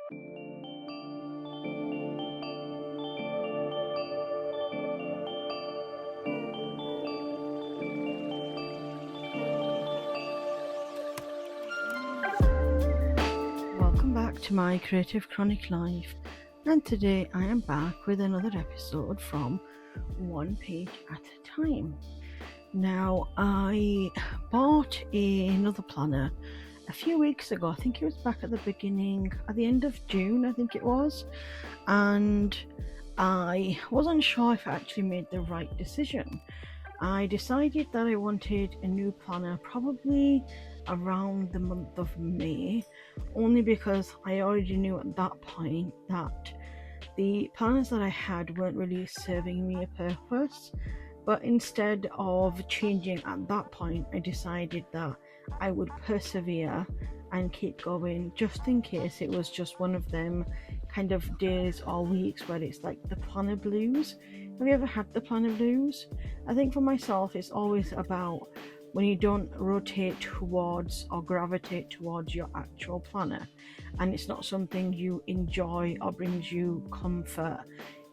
Welcome back to my Creative Chronic Life, and today I am back with another episode from One Page at a Time. Now, I bought another planner a few weeks ago. I think it was back at the end of June, I think it was, and I wasn't sure if I actually made the right decision. I decided that I wanted a new planner probably around the month of May, only because I already knew at that point that the planners that I had weren't really serving me a purpose. But instead of changing at that point, I decided that I would persevere and keep going, just in case it was just one of them kind of days or weeks where it's like the planner blues. Have you ever had the planner blues? I think for myself, it's always about when you don't rotate towards or gravitate towards your actual planner, and it's not something you enjoy or brings you comfort.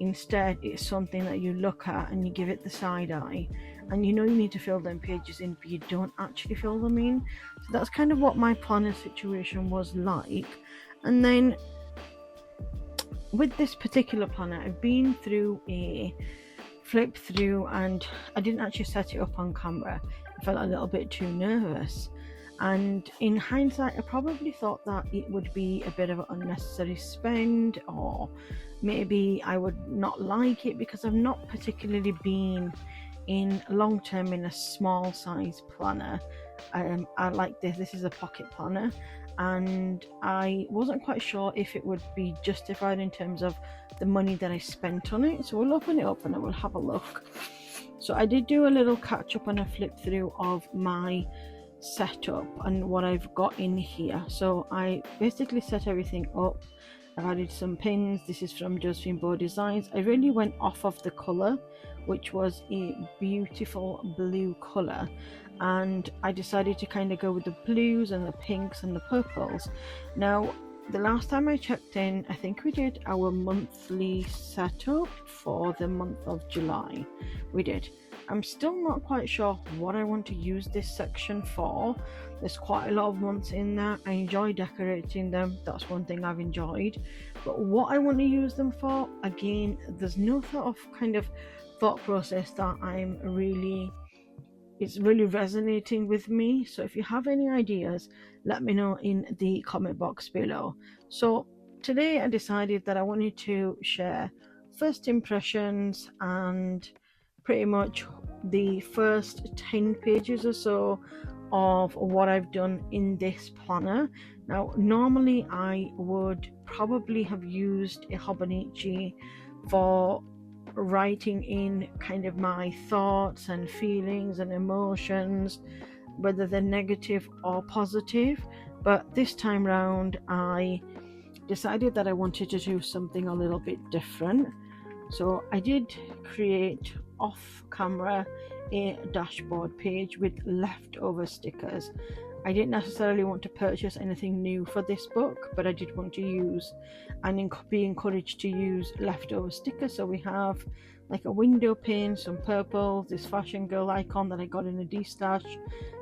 Instead, it's something that you look at and you give it the side eye, and you know you need to fill them pages in, but you don't actually fill them in. So that's kind of what my planner situation was like. And then with this particular planner, I've been through a flip through, and I didn't actually set it up on camera. I felt a little bit too nervous, and in hindsight I probably thought that it would be a bit of an unnecessary spend, or maybe I would not like it because I've not particularly been in long term in a small size planner. I like this is a pocket planner, and I wasn't quite sure if it would be justified in terms of the money that I spent on it. So we'll open it up and I will have a look. So I did do a little catch up and a flip through of my setup and what I've got in here. So I basically set everything up. I've added some pins. This is from Josephine Bow Designs. I really went off of the colour, which was a beautiful blue colour, and I decided to kind of go with the blues and the pinks and the purples. Now, the last time I checked in, I think we did our monthly setup for the month of July. We did. I'm still not quite sure what I want to use this section for. There's quite a lot of months in there. I enjoy decorating them. That's one thing I've enjoyed. But what I want to use them for, again, there's no sort of kind of thought process that it's really resonating with me. So if you have any ideas, let me know in the comment box below. So today I decided that I wanted to share first impressions and pretty much the first 10 pages or so of what I've done in this planner. Now, normally I would probably have used a Hobonichi for writing in kind of my thoughts and feelings and emotions, whether they're negative or positive. But this time round I decided that I wanted to do something a little bit different. So I did create off camera a dashboard page with leftover stickers. I didn't necessarily want to purchase anything new for this book, but I did want to use and be encouraged to use leftover stickers. So we have like a window pane, some purple, this fashion girl icon that I got in a D-stash.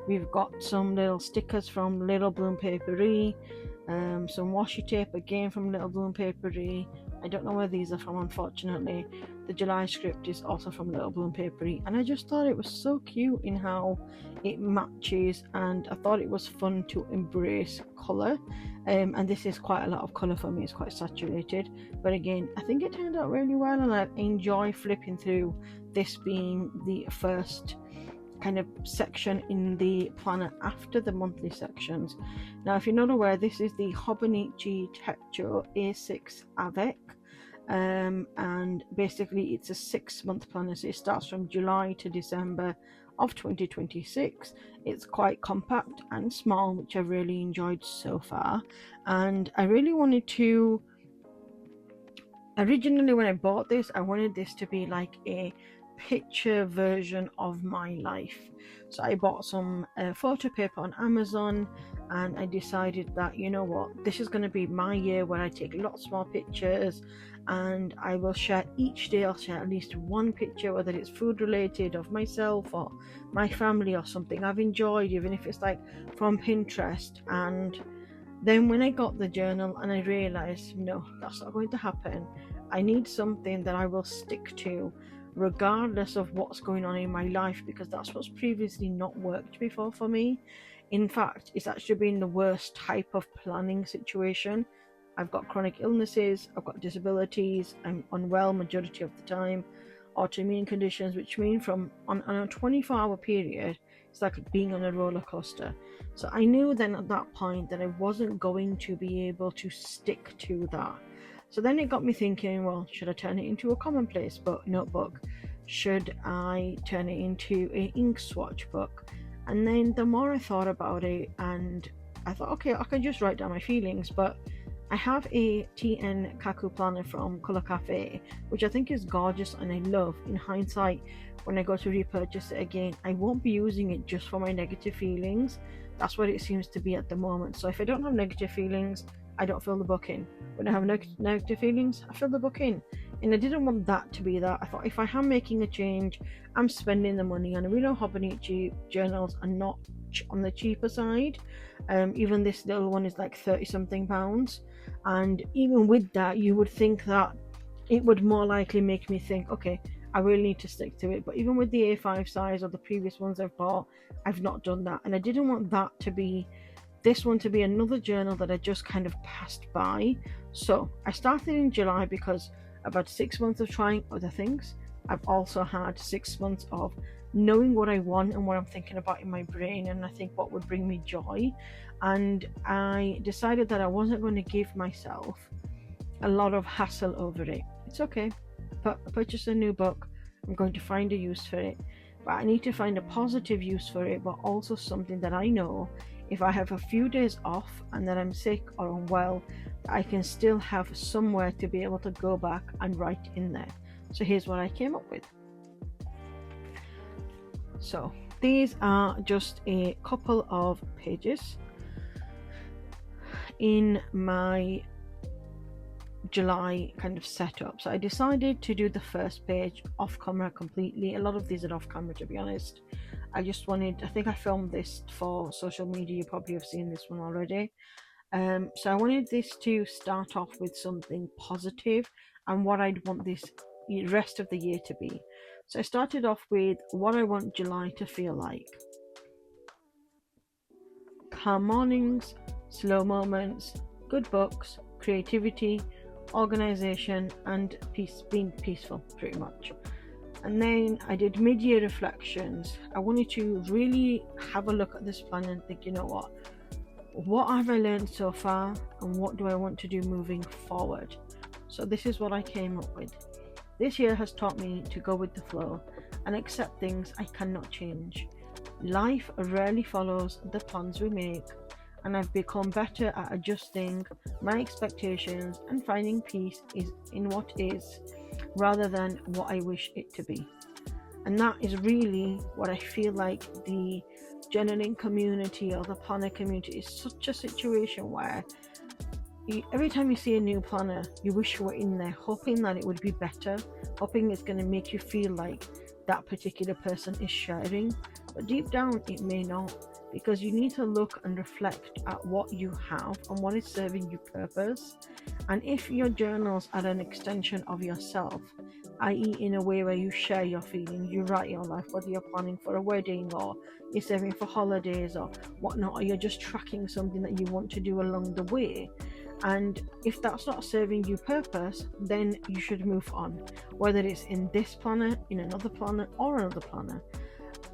We've got some little stickers from Little Bloom Papery, some washi tape again from Little Bloom Papery. I don't know where these are from, unfortunately. The July script is also from Little Bloom Papery, and I just thought it was so cute in how it matches, and I thought it was fun to embrace colour. And this is quite a lot of colour for me. It's quite saturated, but again, I think it turned out really well, and I enjoy flipping through this being the first kind of section in the planner after the monthly sections. Now, if you're not aware, this is the Hobonichi Techo A6 Avec, and basically it's a 6-month planner, so it starts from July to December of 2026. It's quite compact and small, which I've really enjoyed so far. And I really wanted to, originally when I bought this, I wanted this to be like a picture version of my life. So I bought some photo paper on Amazon, and I decided that, you know what, this is going to be my year where I take lots more pictures, and I will share each day. I'll share at least one picture, whether it's food related, of myself or my family, or something I've enjoyed, even if it's like from Pinterest. And then when I got the journal and I realized, no, that's not going to happen. I need something that I will stick to regardless of what's going on in my life, because that's what's previously not worked before for me. In fact, it's actually been the worst type of planning situation. I've got chronic illnesses, I've got disabilities, I'm unwell majority of the time, autoimmune conditions, which mean from on a 24-hour period, it's like being on a roller coaster. So I knew then at that point that I wasn't going to be able to stick to that. So then it got me thinking, well, should I turn it into a commonplace notebook? Should I turn it into an ink swatch book? And then the more I thought about it, and I thought, okay, I can just write down my feelings. But I have a TN Kaku planner from Color Cafe, which I think is gorgeous and I love. In hindsight, when I go to repurchase it again, I won't be using it just for my negative feelings. That's what it seems to be at the moment. So if I don't have negative feelings, I don't fill the book in. When I have negative feelings, I fill the book in. And I didn't want that to be that. I thought, if I am making a change, I'm spending the money. And we know Hobonichi journals are not on the cheaper side. Even this little one is like 30 something pounds. And even with that, you would think that it would more likely make me think, okay, I really need to stick to it. But even with the A5 size or the previous ones I've bought, I've not done that. And I didn't want that to be, this one to be another journal that I just kind of passed by. So I started in July because I've had 6 months of trying other things. I've also had 6 months of knowing what I want and what I'm thinking about in my brain, and I think what would bring me joy. And I decided that I wasn't going to give myself a lot of hassle over it. It's okay. Purchase a new book. I'm going to find a use for it. But I need to find a positive use for it, but also something that I know if I have a few days off and that I'm sick or unwell, I can still have somewhere to be able to go back and write in there. So here's what I came up with. So these are just a couple of pages in my July kind of setup. So I decided to do the first page off camera completely. A lot of these are off camera, to be honest. I just wanted, I think I filmed this for social media. You probably have seen this one already. So I wanted this to start off with something positive and what I'd want this rest of the year to be. So I started off with what I want July to feel like. Calm mornings, slow moments, good books, creativity, organization, and being peaceful, pretty much. And then I did mid-year reflections. I wanted to really have a look at this plan and think, you know what have I learned so far and what do I want to do moving forward? So this is what I came up with. This year has taught me to go with the flow and accept things I cannot change. Life rarely follows the plans we make, and I've become better at adjusting my expectations and finding peace in what is rather than what I wish it to be. And that is really what I feel like the journaling community or the planner community is. Such a situation where every time you see a new planner, you wish you were in there, hoping that it would be better, hoping it's going to make you feel like that particular person is sharing. But deep down, it may not, because you need to look and reflect at what you have and what is serving you purpose. And if your journals are an extension of yourself, i.e. in a way where you share your feelings, you write your life, whether you're planning for a wedding or you're saving for holidays or whatnot, or you're just tracking something that you want to do along the way, and if that's not serving you purpose, then you should move on, whether it's in this planner, in another planner, or another planner.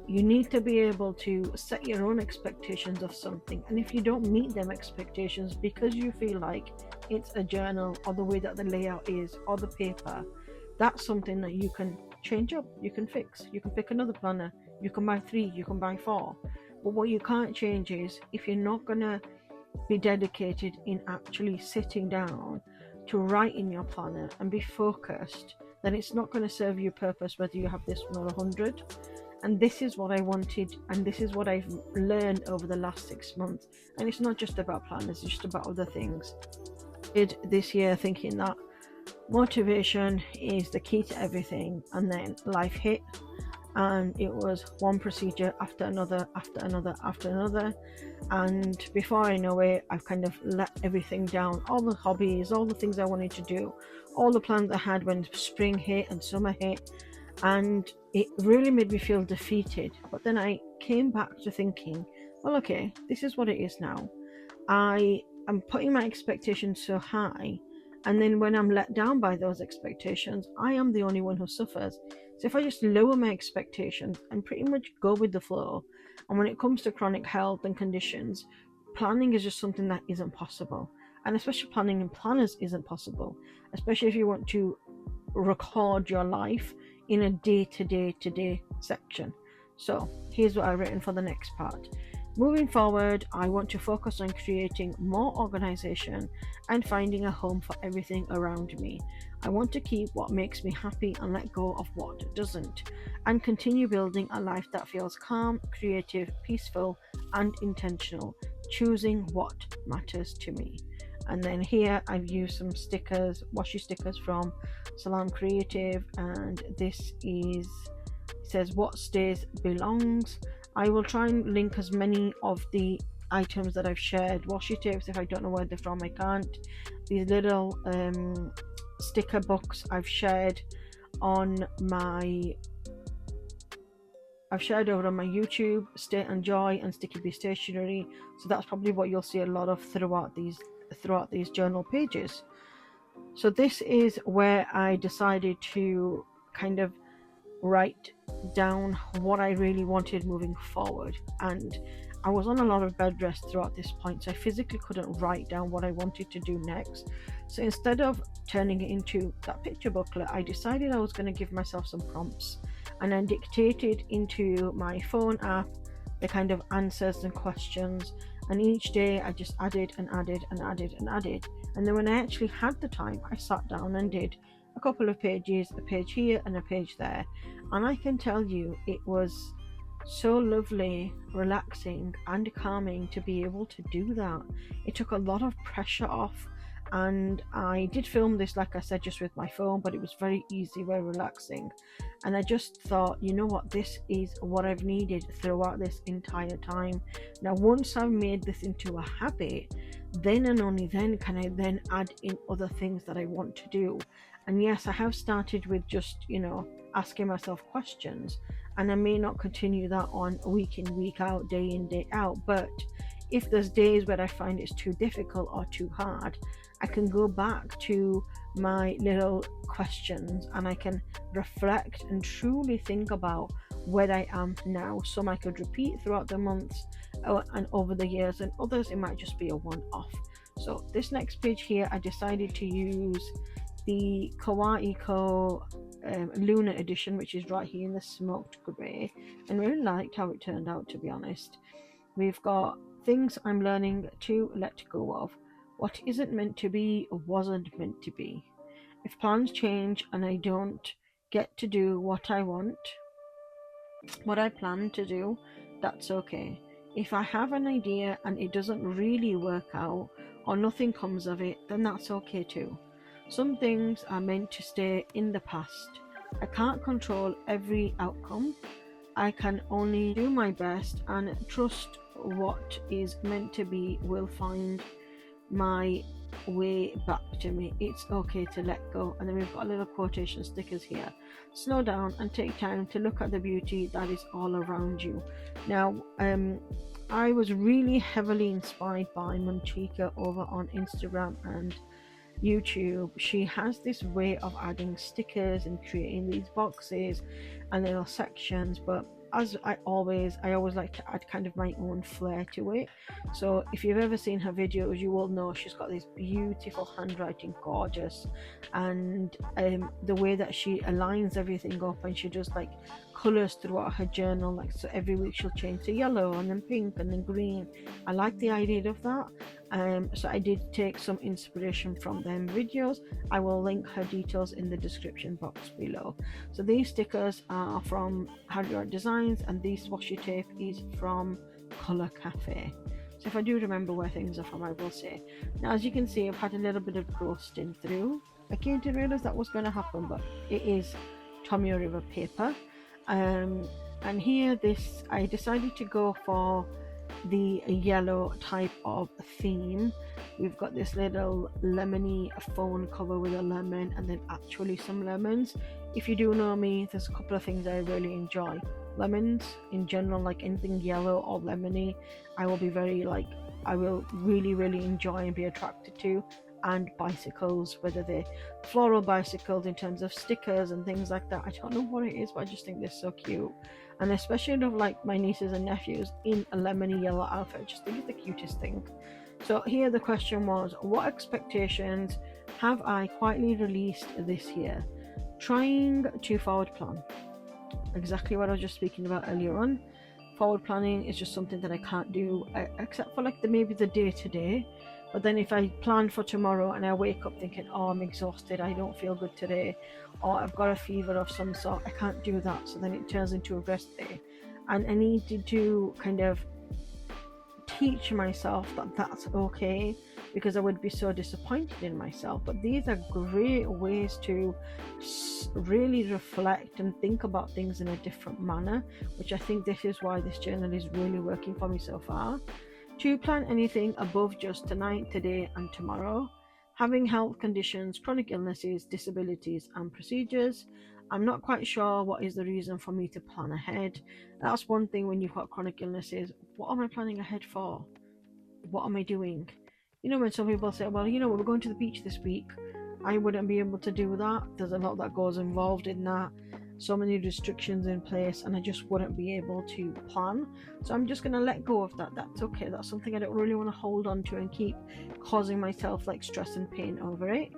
You need to be able to set your own expectations of something, and if you don't meet them expectations because you feel like it's a journal or the way that the layout is or the paper, that's something that you can change up, you can fix. You can pick another planner, you can buy 3, you can buy 4. But what you can't change is if you're not gonna be dedicated in actually sitting down to write in your planner and be focused then it's not going to serve your purpose whether you have this one or 100. And this is what I wanted, and this is what I've learned over the last 6 months. And it's not just about planners, it's just about other things. Did this year thinking that motivation is the key to everything, and then life hit, and it was one procedure after another after another after another, and before I know it, I've kind of let everything down. All the hobbies, all the things I wanted to do, all the plans I had when spring hit and summer hit, and it really made me feel defeated. But then I came back to thinking, well, okay, this is what it is now. I am putting my expectations so high, and then when I'm let down by those expectations, I am the only one who suffers. So if I just lower my expectations and pretty much go with the flow, and when it comes to chronic health and conditions, planning is just something that isn't possible. And especially planning in planners isn't possible, especially if you want to record your life in a day-to-day section. So here's what I've written for the next part. Moving forward, I want to focus on creating more organization and finding a home for everything around me. I want to keep what makes me happy and let go of what doesn't, and continue building a life that feels calm, creative, peaceful, and intentional, choosing what matters to me. And then here I've used some stickers, washi stickers from Salon Creative, and this is, it says, what stays belongs. I will try and link as many of the items that I've shared. Washi tapes, if I don't know where they're from, I can't. These little sticker books I've shared on my over on my YouTube, State and Joy and Sticky Bee Stationery. So that's probably what you'll see a lot of throughout these journal pages. So this is where I decided to kind of write down what I really wanted moving forward, and I was on a lot of bed rest throughout this point, so I physically couldn't write down what I wanted to do next. So instead of turning it into that picture booklet, I decided I was going to give myself some prompts, and I dictated into my phone app the kind of answers and questions, and each day I just added and added and added and added. And then when I actually had the time, I sat down and did a couple of pages, a page here and a page there, and I can tell you it was so lovely, relaxing and calming to be able to do that. It took a lot of pressure off, and I did film this, like I said, just with my phone, but it was very easy, very relaxing. And I just thought, you know what, this is what I've needed throughout this entire time. Now once I've made this into a habit, then and only then can I then add in other things that I want to do. And yes, I have started with just, asking myself questions, and I may not continue that on week in, week out, day in, day out, but if there's days where I find it's too difficult or too hard, I can go back to my little questions and I can reflect and truly think about where I am now. Some I could repeat throughout the months and over the years, and others it might just be a one-off. So this next page here, I decided to use the Kawaii Co Lunar edition, which is right here in the smoked grey, and really liked how it turned out, to be honest. We've got things I'm learning to let go of. What isn't meant to be wasn't meant to be. If plans change and I don't get to do what I want, what I plan to do, that's okay. If I have an idea and it doesn't really work out or nothing comes of it, then that's okay too. Some things are meant to stay in the past. I can't control every outcome. I can only do my best and trust what is meant to be will find my way back to me. It's okay to let go. And then we've got little quotation stickers here. Slow down and take time to look at the beauty that is all around you. Now, I was really heavily inspired by Munchika over on Instagram and YouTube. She has this way of adding stickers and creating these boxes and little sections, but as I always like to add kind of my own flair to it. So if you've ever seen her videos, you will know she's got this beautiful handwriting, gorgeous, and the way that she aligns everything up, and she does like colours throughout her journal, like so every week she'll change to yellow and then pink and then green. I like the idea of that. So I did take some inspiration from them videos. I will link her details in the description box below. So these stickers are from Hobonichi Designs, and this washi tape is from Colour Cafe. So if I do remember where things are from, I will say. Now, as you can see, I've had a little bit of ghosting through. I came to realise that was going to happen, but it is Tommy River paper. And here, I decided to go for the yellow type of theme. We've got this little lemony phone cover with a lemon and then actually some lemons. If you do know me, there's a couple of things I really enjoy. Lemons in general, like anything yellow or lemony, I will really enjoy and be attracted to. And bicycles, whether they're floral bicycles in terms of stickers and things like that. I don't know what it is, but I just think they're so cute. And especially like my nieces and nephews in a lemony yellow outfit, I just think it's the cutest thing. So here the question was, what expectations have I quietly released this year? Trying to forward plan. Exactly what I was just speaking about earlier on. Forward planning is just something that I can't do, except for like maybe the day to day. But then if I plan for tomorrow and I wake up thinking, oh, I'm exhausted, I don't feel good today, or I've got a fever of some sort, I can't do that. So then it turns into a rest day. And I needed to kind of teach myself that that's okay, because I would be so disappointed in myself. But these are great ways to really reflect and think about things in a different manner, which I think this is why this journal is really working for me so far. To plan anything above just tonight, today and tomorrow. Having health conditions, chronic illnesses, disabilities and procedures. I'm not quite sure what is the reason for me to plan ahead. That's one thing when you've got chronic illnesses. What am I planning ahead for? What am I doing? You know, when some people say, well, you know, we're going to the beach this week. I wouldn't be able to do that. There's a lot that goes involved in that. So many restrictions in place, and I just wouldn't be able to plan. So I'm just going to let go of that. That's okay. That's something I don't really want to hold on to and keep causing myself like stress and pain over it.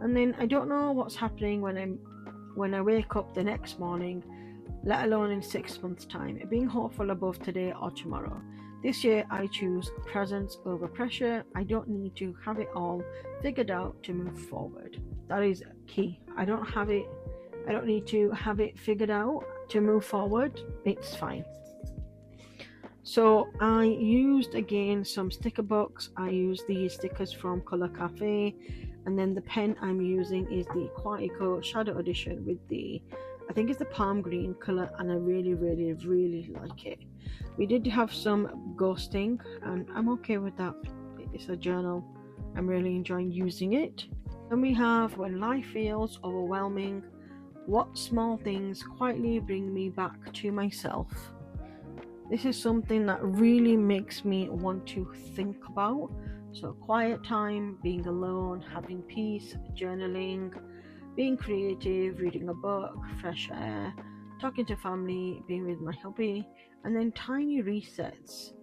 And then I don't know what's happening when I wake up the next morning, let alone in 6 months' time. Being hopeful above today or tomorrow. This year I choose presence over pressure. I don't need to have it all figured out to move forward. That is key. I don't need to have it figured out to move forward. It's fine. So I used again some sticker books. I used these stickers from Colour Cafe, and then the pen I'm using is the Quantico Shadow Edition with I think it's the palm green colour, and I really like it. We did have some ghosting, and I'm okay with that. It's a journal. I'm really enjoying using it. Then we have when life feels overwhelming. What small things quietly bring me back to myself? This is something that really makes me want to think about. So quiet time, being alone, having peace, journaling, being creative, reading a book, fresh air, talking to family, being with my hubby, and then tiny resets.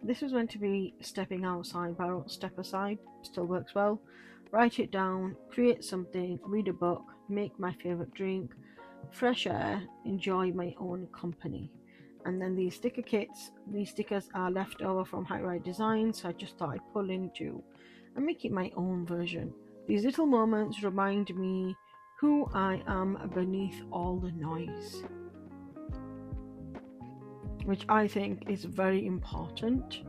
This is meant to be stepping outside, but I won't step aside, still works well. Write it down, create something, read a book, make my favorite drink, fresh air, enjoy my own company. And then these sticker kits, these stickers are left over from Hobonichi Designs, so I just thought I'd pull into and make it my own version. These little moments remind me who I am beneath all the noise, which I think is very important.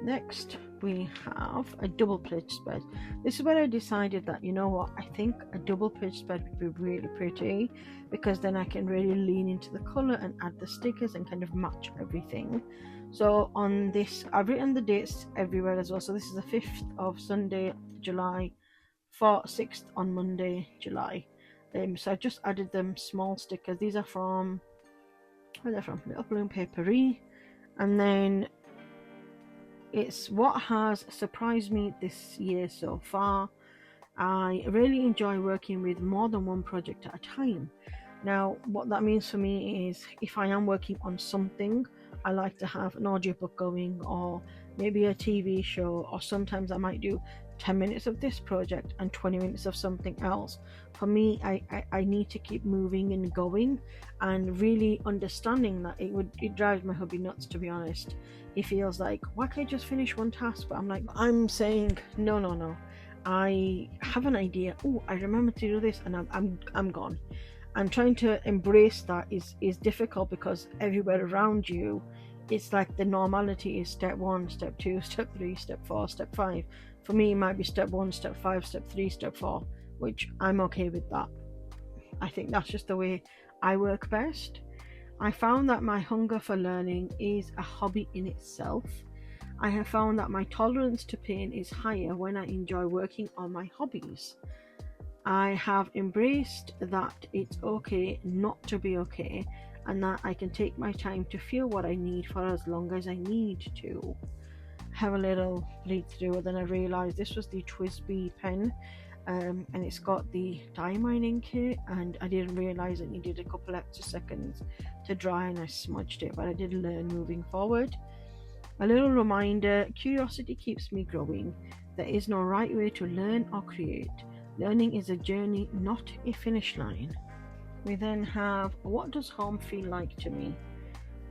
Next, we have a double page spread. This is where I decided that, you know what, I think a double page spread would be really pretty, because then I can really lean into the color and add the stickers and kind of match everything. So on this, I've written the dates everywhere as well. So this is the 5th of Sunday, July, 6th on Monday, July. So I just added them small stickers. These are from, where they're from, Little Balloon Papery. And then it's what has surprised me this year so far. I really enjoy working with more than one project at a time. Now, what that means for me is if I am working on something, I like to have an audiobook going or maybe a TV show, or sometimes I might do 10 minutes of this project and 20 minutes of something else. For me, I need to keep moving and going, and really understanding that it drives my hubby nuts, to be honest. He feels like, why can't I just finish one task? But I'm saying no. I have an idea. Oh, I remember to do this, and I'm gone. And trying to embrace that is difficult, because everywhere around you, it's like the normality is step 1, step 2, step 3, step 4, step 5. For me, it might be step 1, step 5, step 3, step 4, which I'm okay with that. I think that's just the way I work best. I found that my hunger for learning is a hobby in itself. I have found that my tolerance to pain is higher when I enjoy working on my hobbies. I have embraced that it's okay not to be okay, and that I can take my time to feel what I need for as long as I need to. Have a little read through, and then I realised this was the Twisby pen, and it's got the diamine ink here, and I didn't realise it needed a couple extra seconds to dry, and I smudged it, but I did learn moving forward. A little reminder: curiosity keeps me growing. There is no right way to learn or create. Learning is a journey, not a finish line. We then have, what does home feel like to me?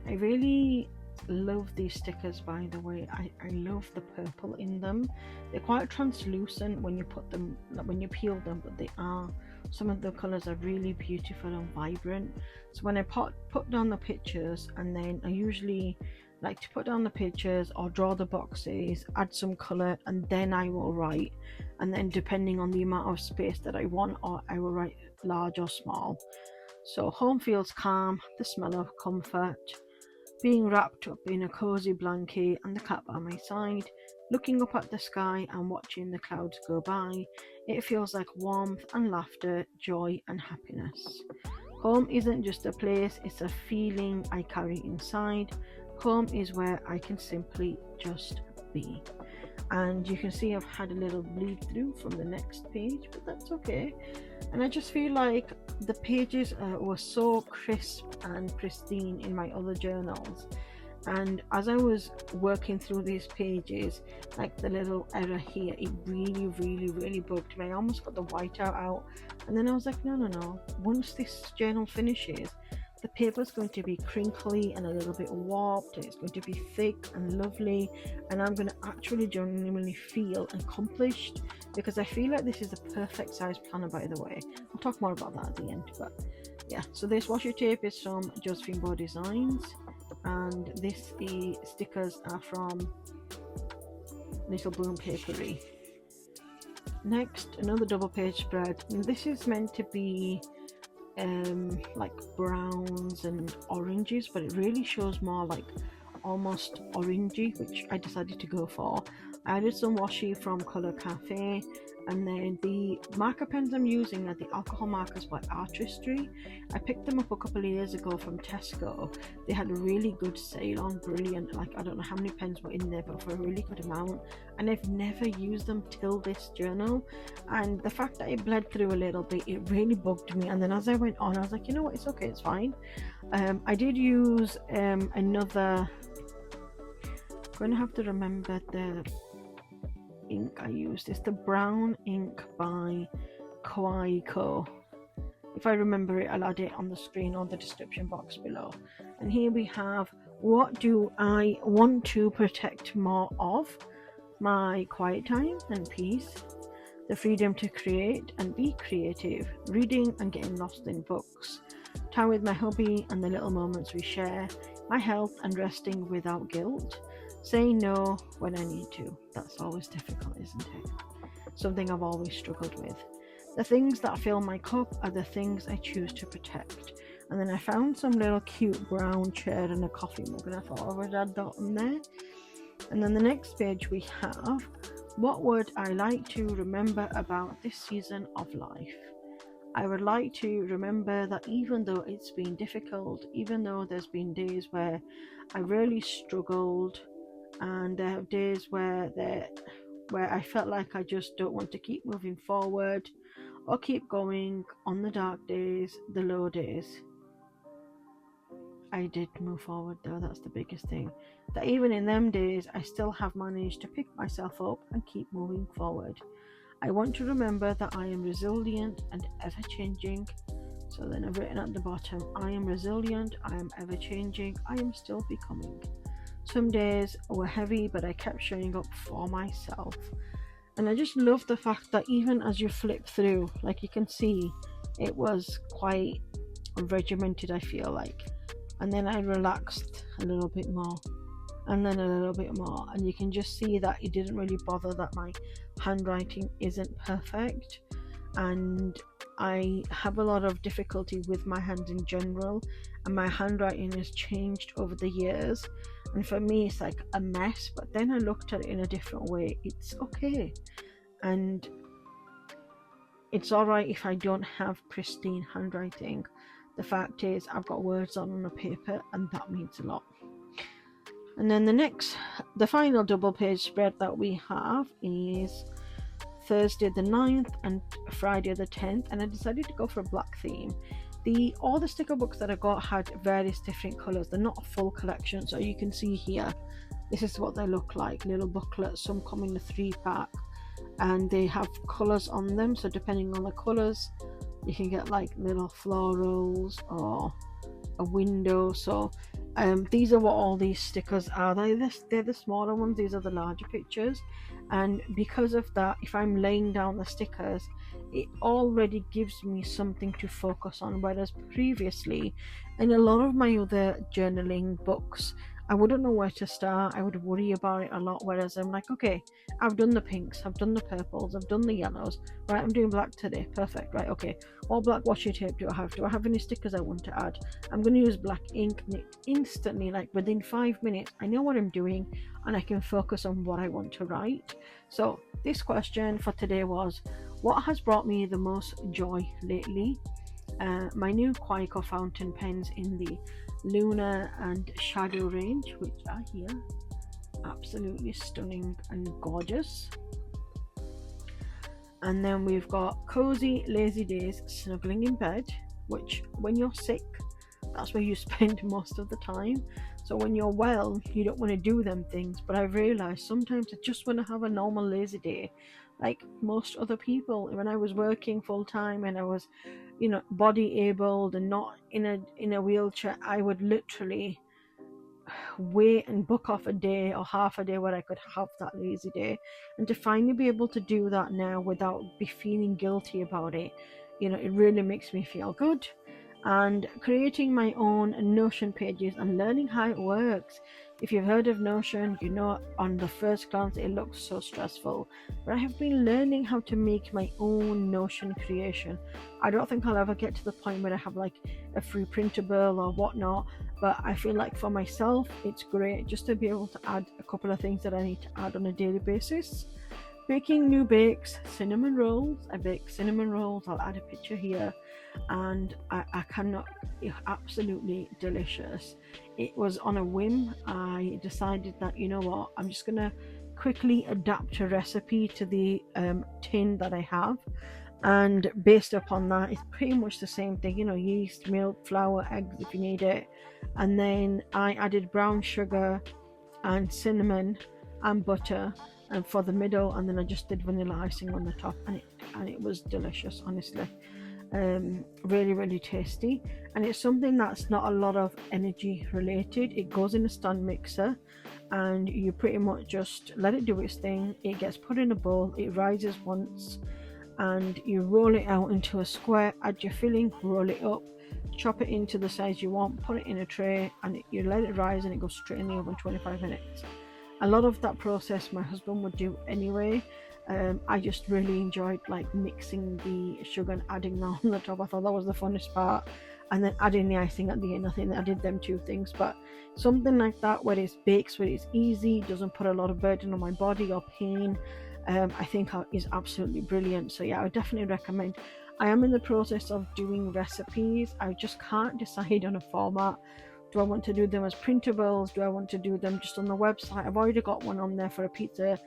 I really love these stickers, by the way. I love the purple in them. They're quite translucent when you put them, when you peel them, but they are, some of the colors are really beautiful and vibrant. So when I put down the pictures, and then I usually like to put down the pictures or draw the boxes, add some color, and then I will write. And then depending on the amount of space that I want, or I will write large or small. So home feels calm, the smell of comfort, being wrapped up in a cozy blanket and the cat by my side, looking up at the sky and watching the clouds go by. It feels like warmth and laughter, joy and happiness. Home isn't just a place, it's a feeling I carry inside. Home is where I can simply just be. And you can see I've had a little bleed through from the next page, but that's okay. And I just feel like the pages were so crisp and pristine in my other journals, and as I was working through these pages, like the little error here, it really bugged me. I almost got the whiteout out, and then I was like, no, once this journal finishes, the paper's going to be crinkly and a little bit warped, and it's going to be thick and lovely, and I'm going to actually genuinely feel accomplished, because I feel like this is a perfect size planner, by the way. I'll talk more about that at the end, but yeah. So this washi tape is from Josephine Bow Designs, and this the stickers are from Little Boom Papery. Next, another double page spread, and this is meant to be like browns and oranges, but it really shows more like almost orangey, which I decided to go for. I added some washi from Colour Cafe, and then the marker pens I'm using are the alcohol markers by Artistry. I picked them up a couple of years ago from Tesco. They had a really good sale on, brilliant, like I don't know how many pens were in there, but for a really good amount, and I've never used them till this journal, and the fact that it bled through a little bit, it really bugged me. And then as I went on, I was like, you know what, it's okay, it's fine. I did use another, I'm going to have to remember the ink I used. It's the brown ink by Kawaii Co. If I remember it, I'll add it on the screen or the description box below. And here we have, what do I want to protect more of? My quiet time and peace, the freedom to create and be creative, reading and getting lost in books, time with my hubby and the little moments we share, my health and resting without guilt, saying no when I need to. That's always difficult, isn't it? Something I've always struggled with. The things that fill my cup are the things I choose to protect. And then I found some little cute brown chair and a coffee mug, and I thought I would add that on there. And then the next page we have, what would I like to remember about this season of life? I would like to remember that even though it's been difficult, even though there's been days where I really struggled, and there are days where I felt like I just don't want to keep moving forward or keep going on the dark days, the low days, I did move forward though. That's the biggest thing. That even in them days, I still have managed to pick myself up and keep moving forward. I want to remember that I am resilient and ever changing. So then I've written at the bottom, I am resilient, I am ever changing, I am still becoming. Some days were heavy, but I kept showing up for myself. And I just love the fact that even as you flip through, like you can see, it was quite regimented, I feel like. And then I relaxed a little bit more, and then a little bit more, and you can just see that it didn't really bother that my handwriting isn't perfect, and I have a lot of difficulty with my hand in general, and my handwriting has changed over the years, and for me it's like a mess. But then I looked at it in a different way. It's okay, and it's alright if I don't have pristine handwriting. The fact is, I've got words on a paper, and that means a lot. And then the final double page spread that we have is Thursday the 9th and Friday the 10th, and I decided to go for a black theme. All the sticker books that I got had various different colours. They're not a full collection, so you can see here, this is what they look like, little booklets. Some come in a 3-pack, and they have colours on them, so depending on the colours, you can get like little florals or a window. So these are what all these stickers are. They're the smaller ones, these are the larger pictures, and because of that, if I'm laying down the stickers, it already gives me something to focus on, whereas previously in a lot of my other journaling books, I wouldn't know where to start. I would worry about it a lot, whereas I'm like, okay, I've done the pinks, I've done the purples, I've done the yellows, right, I'm doing black today, perfect, right, okay, what black washi tape do I have any stickers I want to add? I'm going to use black ink, and it instantly, like within 5 minutes, I know what I'm doing, and I can focus on what I want to write. So this question for today was, what has brought me the most joy lately? My new Quaiko fountain pens in the Lunar and Shadow range, which are here, absolutely stunning and gorgeous. And then we've got Cozy Lazy Days Snuggling in Bed, which when you're sick, that's where you spend most of the time. So when you're well, you don't want to do them things, but I've realized sometimes I just want to have a normal lazy day like most other people. When I was working full time and I was, body abled and not in a wheelchair, I would literally wait and book off a day or half a day where I could have that lazy day. And to finally be able to do that now without be feeling guilty about it, it really makes me feel good. And creating my own Notion pages and learning how it works. If you've heard of Notion, on the first glance it looks so stressful, but I have been learning how to make my own Notion creation. I don't think I'll ever get to the point where I have like a free printable or whatnot, but I feel like for myself it's great just to be able to add a couple of things that I need to add on a daily basis. Baking new bakes, cinnamon rolls. I bake cinnamon rolls, I'll add a picture here, and I cannot, absolutely delicious. It was on a whim. I decided that, I'm just gonna quickly adapt a recipe to the tin that I have, and based upon that, it's pretty much the same thing, yeast, milk, flour, eggs if you need it, and then I added brown sugar and cinnamon and butter and for the middle, and then I just did vanilla icing on the top, and it was delicious, honestly. Really, really tasty, and it's something that's not a lot of energy related. It goes in a stand mixer, and you pretty much just let it do its thing. It gets put in a bowl, it rises once, and you roll it out into a square, add your filling, roll it up, chop it into the size you want, put it in a tray, and you let it rise, and it goes straight in the oven 25 minutes. A lot of that process my husband would do anyway. I just really enjoyed like mixing the sugar and adding that on the top. I thought that was the funnest part, and then adding the icing at the end. I think I did them two things, but something like that where it's baked, where it's easy, doesn't put a lot of burden on my body or pain, I think is absolutely brilliant. So yeah, I would definitely recommend. I am in the process of doing recipes. I just can't decide on a format Do I want to do them as printables? Do I want to do them just on the website? I've already got one on there for a pizza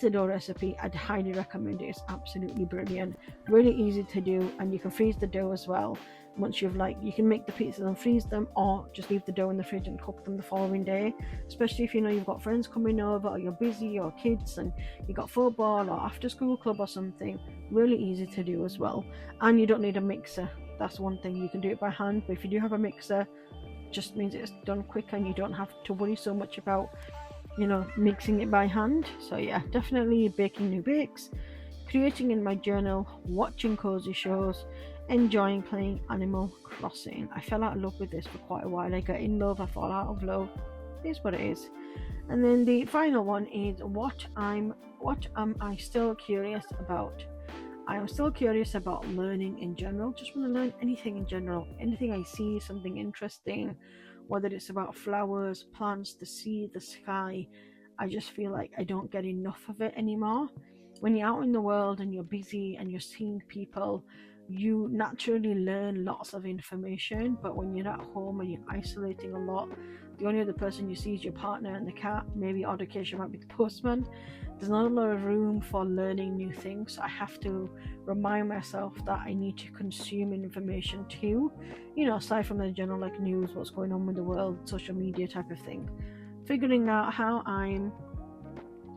dough recipe. I'd highly recommend it. It's absolutely brilliant, really easy to do, and you can freeze the dough as well. Once you've you can make the pizzas and freeze them, or just leave the dough in the fridge and cook them the following day, especially if you know you've got friends coming over, or you're busy, or kids and you've got football or after school club or something. Really easy to do as well, and you don't need a mixer. That's one thing, you can do it by hand, but if you do have a mixer, just means it's done quicker and you don't have to worry so much about mixing it by hand. So yeah, definitely baking new bakes, creating in my journal, watching cozy shows, enjoying playing Animal Crossing. I fell out of love with this for quite a while. I got in love, I fall out of love. It is what it is. And then the final one is what am I still curious about? I am still curious about learning in general. Just want to learn anything in general. Anything I see, something interesting, whether it's about flowers, plants, the sea, the sky. I just feel like I don't get enough of it anymore. When you're out in the world and you're busy and you're seeing people, you naturally learn lots of information, but when you're at home and you're isolating a lot, the only other person you see is your partner and the cat, maybe odd occasion might be the postman. There's not a lot of room for learning new things. So I have to remind myself that I need to consume information too, aside from the general news, what's going on with the world, social media type of thing. Figuring out how I'm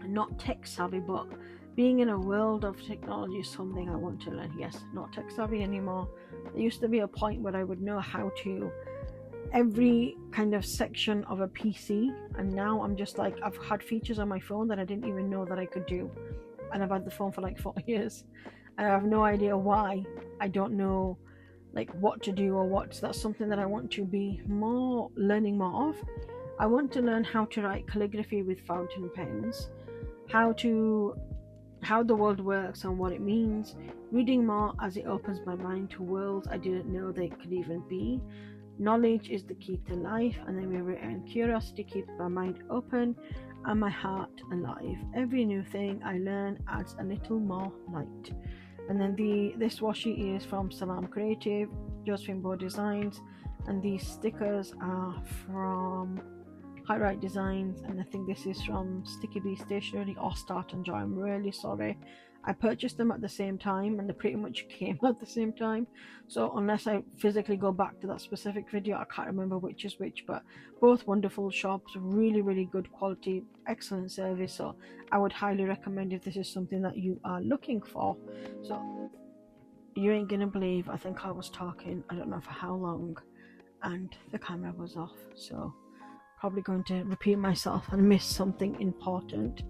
not tech savvy, but being in a world of technology is something I want to learn. Yes, not tech savvy anymore. There used to be a point where I would know how to every kind of section of a PC, and now I'm just I've had features on my phone that I didn't even know that I could do, and I've had the phone for 4 years and I have no idea why. I don't know what to do or what. So that's something that I want to be learning more of. I want to learn how to write calligraphy with fountain pens, how the world works and what it means, reading more as it opens my mind to worlds I didn't know they could even be. Knowledge is the key to life, and then and curiosity keeps my mind open and my heart alive. Every new thing I learn adds a little more light. And then this washi is from Salam Creative, Josephine Bow Designs, and these stickers are from Highlight Designs, and I think this is from Sticky Bee Stationery or Start and Joy. I'm really sorry. I purchased them at the same time and they pretty much came at the same time, so unless I physically go back to that specific video, I can't remember which is which. But both wonderful shops, really good quality, excellent service, so I would highly recommend if this is something that you are looking for. So you ain't gonna believe, I think I was talking, I don't know for how long, and the camera was off, so probably going to repeat myself and miss something important.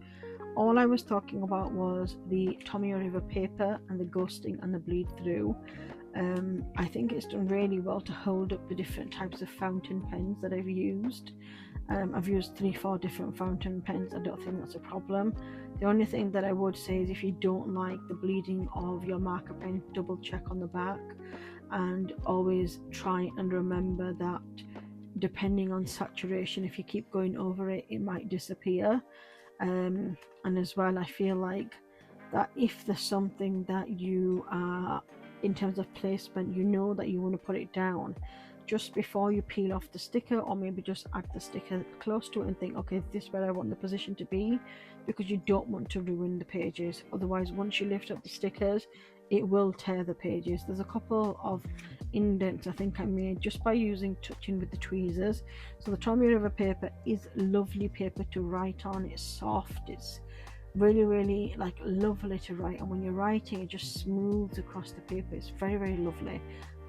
All I was talking about was the Tommy River paper and the ghosting and the bleed through. I think it's done really well to hold up the different types of fountain pens that I've used. I've used 3-4 different fountain pens. I don't think that's a problem. The only thing that I would say is if you don't like the bleeding of your marker pen, double check on the back, and always try and remember that depending on saturation, if you keep going over it, it might disappear. And as well, I feel like that if there's something that you are, in terms of placement, that you want to put it down, just before you peel off the sticker, or maybe just add the sticker close to it and think, okay, this is where I want the position to be, because you don't want to ruin the pages. Otherwise, once you lift up the stickers, it will tear the pages. There's a couple of indents I think I made just by touching with the tweezers. So the Tommy River paper is lovely paper to write on. It's soft, it's really lovely to write, and when you're writing, it just smooths across the paper. It's very lovely.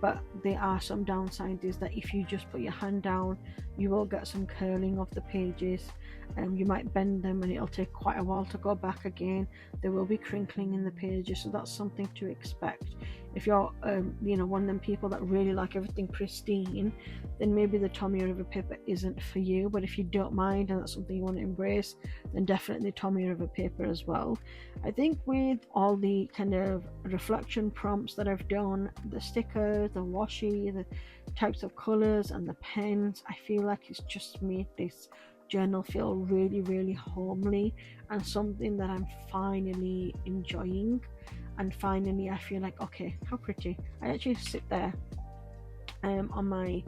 But there are some downsides, is that if you just put your hand down, you will get some curling of the pages, and you might bend them and it'll take quite a while to go back again. There will be crinkling in the pages, so that's something to expect. If you're one of them people that really like everything pristine, then maybe the Tommy River paper isn't for you. But if you don't mind and that's something you want to embrace, then definitely Tommy River paper as well. I think with all the kind of reflection prompts that I've done, the stickers, the washi, the types of colors and the pens, I feel like it's just made this journal feel really homely, and something that I'm finally enjoying. And finally I feel like, okay, how pretty. I actually sit there on my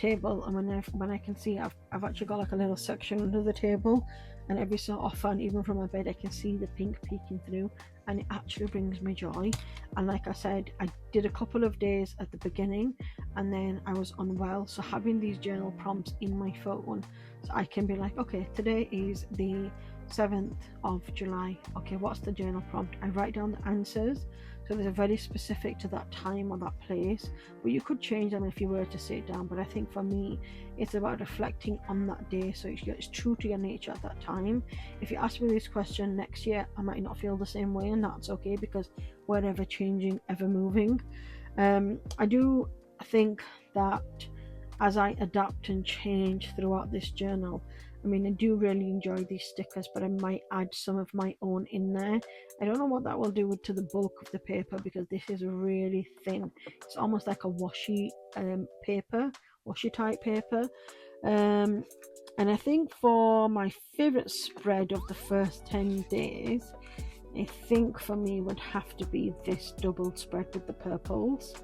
table, and when I can see, I've actually got like a little section under the table, and every so often, even from my bed, I can see the pink peeking through, and it actually brings me joy. And like I said, I did a couple of days at the beginning, and then I was unwell, so having these journal prompts in my phone, so I can be like, okay, today is the 7th of July. Okay, what's the journal prompt? I write down the answers, so they're very specific to that time or that place, but you could change them if you were to sit down. But I think for me, it's about reflecting on that day, so it's true to your nature at that time. If you ask me this question next year, I might not feel the same way, and that's okay, because we're ever changing, ever moving. I do think that as I adapt and change throughout this journal, I mean, I do really enjoy these stickers, but I might add some of my own in there. I don't know what that will do to the bulk of the paper, because this is really thin. It's almost like a washi type paper. And I think for my favorite spread of the first 10 days, I think for me would have to be this double spread with the purples.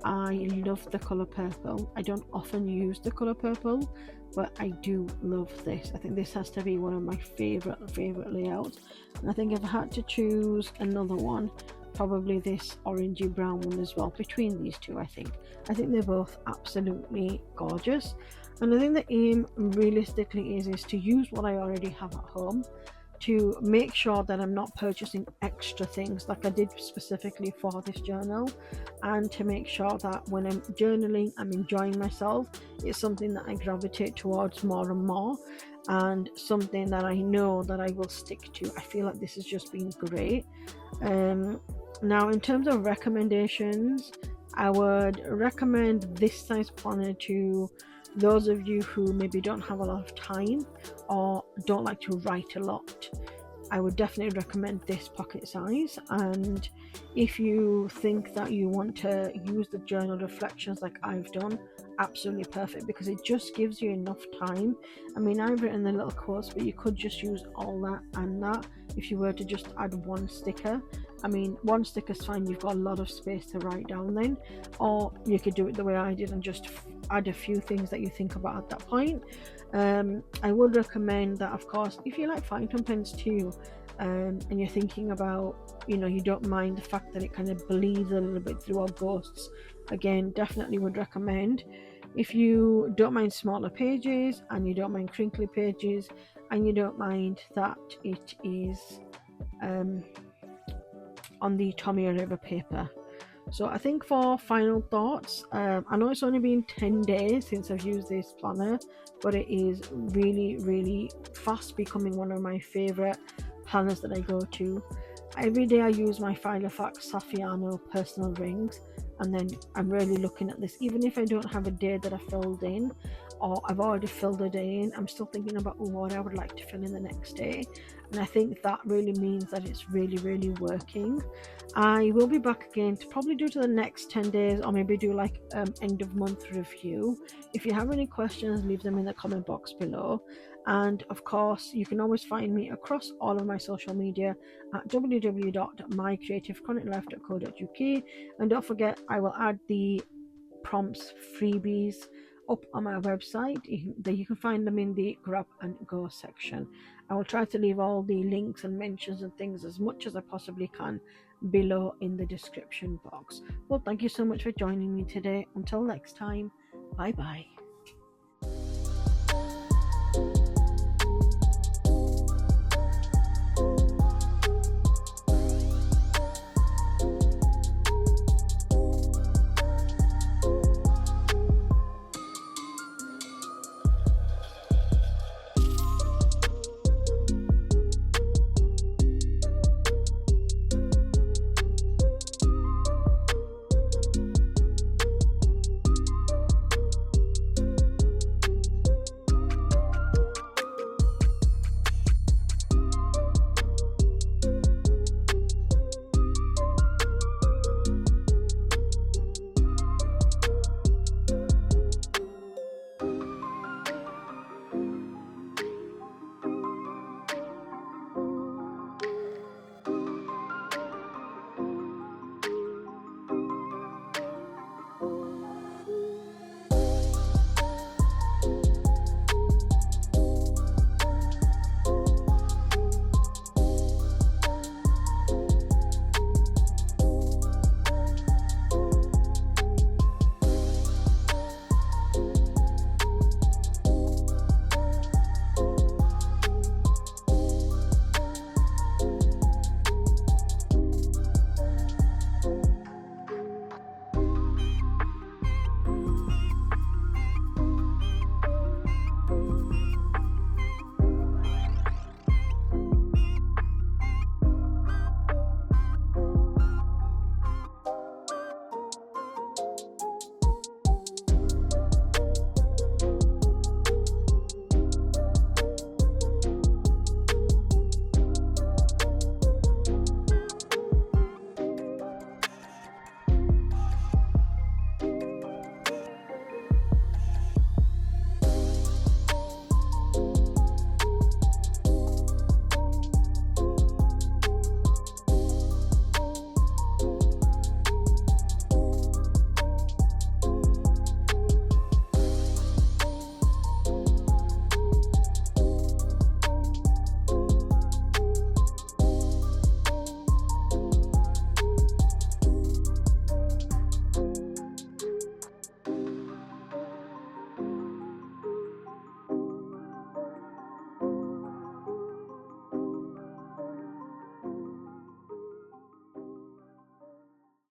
I love the colour purple. I don't often use the colour purple, but I do love this. I think this has to be one of my favorite layouts. And I think if I had to choose another one, probably this orangey brown one as well. Between these two, I think they're both absolutely gorgeous. And I think the aim realistically is to use what I already have at home, to make sure that I'm not purchasing extra things like I did specifically for this journal, and to make sure that when I'm journaling, I'm enjoying myself. It's something that I gravitate towards more and more, and something that I know that I will stick to. I feel like this has just been great. Now, in terms of recommendations, I would recommend this size planner to those of you who maybe don't have a lot of time or don't like to write a lot. I would definitely recommend this pocket size. And if you think that you want to use the journal reflections like I've done, absolutely perfect, because it just gives you enough time. I mean, I've written the little quotes, but you could just use all that and that if you were to just add one sticker. I mean, one sticker's fine, you've got a lot of space to write down then, or you could do it the way I did and just add a few things that you think about at that point. I would recommend that, of course, if you like fountain pens too, and you're thinking about, you don't mind the fact that it kind of bleeds a little bit through our ghosts, again, definitely would recommend. If you don't mind smaller pages, and you don't mind crinkly pages, and you don't mind that it is on the Tommy River paper. So I think for final thoughts, I know it's only been 10 days since I've used this planner, but it is really fast becoming one of my favorite planners that I go to. Every day I use my Filofax Saffiano personal rings, and then I'm really looking at this. Even if I don't have a day that I filled in, or I've already filled a day in, I'm still thinking about what I would like to fill in the next day. And I think that really means that it's really working. I will be back again to probably do to the next 10 days, or maybe do like end of month review. If you have any questions, leave them in the comment box below. And of course, you can always find me across all of my social media at www.mycreativechroniclife.co.uk. And don't forget, I will add the prompts freebies up on my website. You can find them in the grab and go section. I will try to leave all the links and mentions and things as much as I possibly can below in the description box. Well, thank you so much for joining me today. Until next time, bye bye.